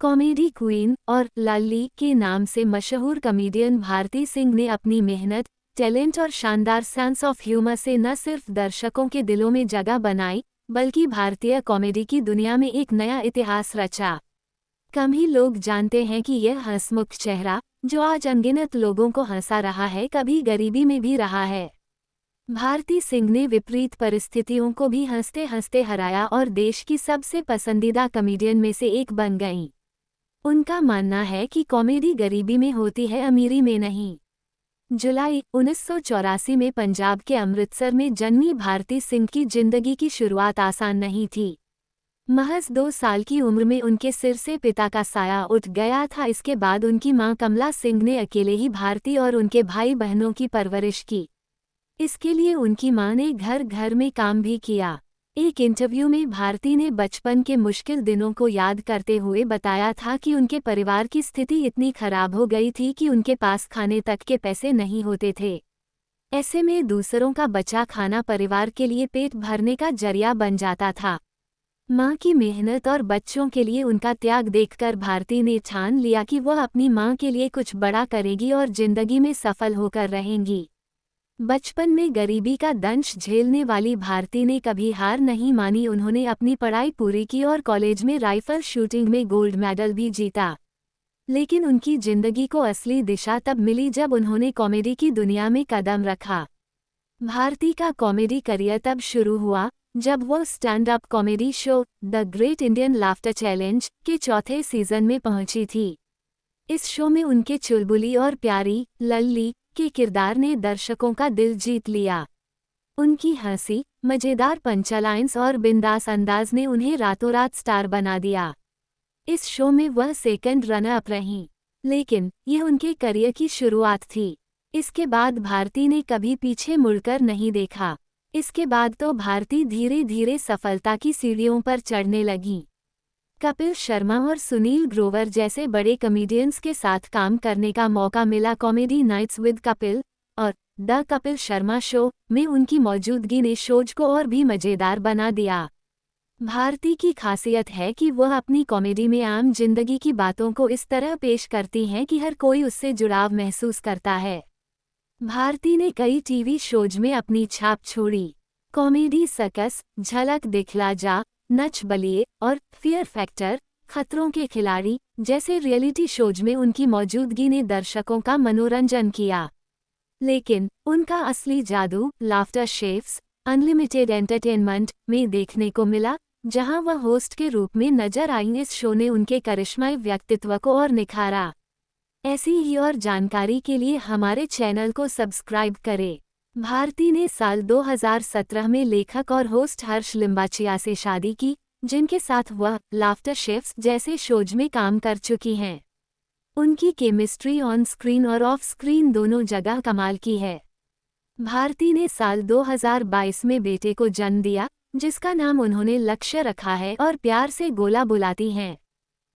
Comedy queen और लल्ली के नाम से मशहूर कॉमेडियन भारती सिंह ने अपनी मेहनत, टैलेंट और शानदार सेंस ऑफ ह्यूमर से न सिर्फ दर्शकों के दिलों में जगह बनाई, बल्कि भारतीय कॉमेडी की दुनिया में एक नया इतिहास रचा। कम ही लोग जानते हैं कि यह हंसमुख चेहरा, जो आज अनगिनत लोगों को हंसा रहा है, कभी गरीबी में भी रहा है। भारती सिंह ने विपरीत परिस्थितियों को भी हंसते हंसते हराया और देश की सबसे पसंदीदा कॉमेडियन में से एक बन गईं। उनका मानना है कि कॉमेडी गरीबी में होती है, अमीरी में नहीं। जुलाई 1984 में पंजाब के अमृतसर में जन्मी भारती सिंह की जिंदगी की शुरुआत आसान नहीं थी। महज 2 साल की उम्र में उनके सिर से पिता का साया उठ गया था। इसके बाद उनकी मां कमला सिंह ने अकेले ही भारती और उनके भाई बहनों की परवरिश की। इसके लिए उनकी मां ने घर घर में काम भी किया। एक इंटरव्यू में भारती ने बचपन के मुश्किल दिनों को याद करते हुए बताया था कि उनके परिवार की स्थिति इतनी खराब हो गई थी कि उनके पास खाने तक के पैसे नहीं होते थे। ऐसे में दूसरों का बचा खाना परिवार के लिए पेट भरने का जरिया बन जाता था। मां की मेहनत और बच्चों के लिए उनका त्याग देखकर भारती ने ठान लिया कि वह अपनी मां के लिए कुछ बड़ा करेगी और जिंदगी में सफल होकर रहेंगी। बचपन में गरीबी का दंश झेलने वाली भारती ने कभी हार नहीं मानी। उन्होंने अपनी पढ़ाई पूरी की और कॉलेज में राइफल शूटिंग में गोल्ड मेडल भी जीता। लेकिन उनकी जिंदगी को असली दिशा तब मिली जब उन्होंने कॉमेडी की दुनिया में कदम रखा। भारती का कॉमेडी करियर तब शुरू हुआ जब वो stand up comedy show the great Indian laughter challenge के 4थे सीजन में पहुंची थी। इस शो में उनके चुलबुली और प्यारी लल्ली के किरदार ने दर्शकों का दिल जीत लिया। उनकी हंसी, मजेदार पंचलाइन्स और बिंदास अंदाज ने उन्हें रातों रात स्टार बना दिया। इस शो में वह सेकंड रनर अप रहीं, लेकिन यह उनके करियर की शुरुआत थी। इसके बाद भारती ने कभी पीछे मुड़कर नहीं देखा। इसके बाद तो भारती धीरे धीरे सफलता की सीढ़ियों पर चढ़ने लगीं। कपिल शर्मा और सुनील ग्रोवर जैसे बड़े कॉमेडियंस के साथ काम करने का मौका मिला। कॉमेडी नाइट्स विद कपिल और द कपिल शर्मा शो में उनकी मौजूदगी ने शोज को और भी मजेदार बना दिया। भारती की खासियत है कि वह अपनी कॉमेडी में आम जिंदगी की बातों को इस तरह पेश करती हैं कि हर कोई उससे जुड़ाव महसूस करता है। भारती ने कई टीवी शोज में अपनी छाप छोड़ी। कॉमेडी सर्कस, झलक दिखला जा, नच बलिए और फियर फैक्टर, खतरों के खिलाड़ी जैसे रियलिटी शोज में उनकी मौजूदगी ने दर्शकों का मनोरंजन किया। लेकिन उनका असली जादू लाफ्टर शेफ्स अनलिमिटेड एंटरटेनमेंट में देखने को मिला, जहां वह होस्ट के रूप में नजर आईं। इस शो ने उनके करिश्माई व्यक्तित्व को और निखारा। ऐसी ही और जानकारी के लिए हमारे चैनल को सब्सक्राइब करें। भारती ने साल 2017 में लेखक और होस्ट हर्ष लिम्बाचिया से शादी की, जिनके साथ वह लाफ्टर शेफ्स जैसे शोज में काम कर चुकी हैं। उनकी केमिस्ट्री ऑन स्क्रीन और ऑफ स्क्रीन दोनों जगह कमाल की है। भारती ने साल 2022 में बेटे को जन्म दिया, जिसका नाम उन्होंने लक्ष्य रखा है और प्यार से गोला बुलाती हैं।